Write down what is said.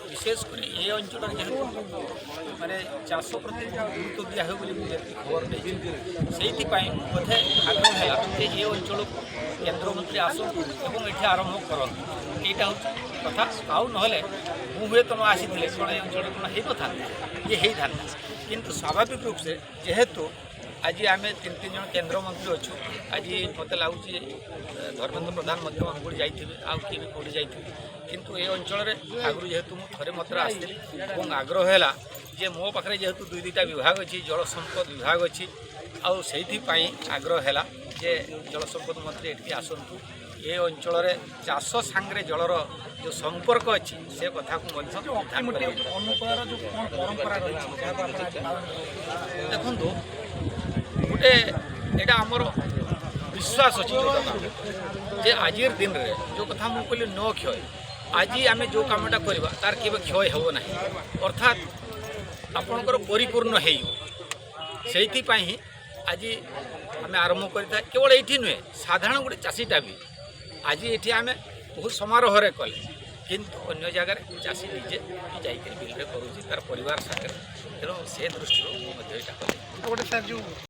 विशेषकर ये अंचल जेहतु माने चाष प्रति गुरुत्व दिया हो खबर नहीं से बोधे आग्रह है कि ये अंचल केन्द्रमंत्री आसतु और ये आरंभ करूँ यहाँ हूँ कथा आउ ना मुझे तो आसी कौन ये अंचल कौन हो था ये हो था किंतु स्वाभाविक रूप से जेहेतु आज आम तीन जन केन्द्र मंत्री अच्छु आज मत लगुच धर्मेन्द्र प्रधान अंगुड़ी जाइए आउ किए भी कौटी जाइए किंतु ये अंचल आगु जेहेतु मुझे मात्र आसती और आग्रह है जे मो पाखे जेहेतु दुई दुईटा विभाग अच्छी जल संपद विभाग अच्छी आउ से आग्रह है जे जल संपद मंत्री एटी आसतु ये अंचल चाष सांगे जलर जो संपर्क अच्छी से कथा को देखु गोटे यहाँ आमर विश्वास अच्छी जे आज दिन में जो कथा मुझे कहली न क्षय आज आम जो कमटा करवा तार के क्षय हो ना अर्थात आपणकर परिपूर्ण से आज आम आरंभ कर केवल ये नुहे साधारण गोटे चाषीटा भी आज ये आम बहुत समारोह कले किंतु अन्य जगार चाषी निजे जाकर बिल करुँच तार परिवार सागर तेणु से दृष्टि कले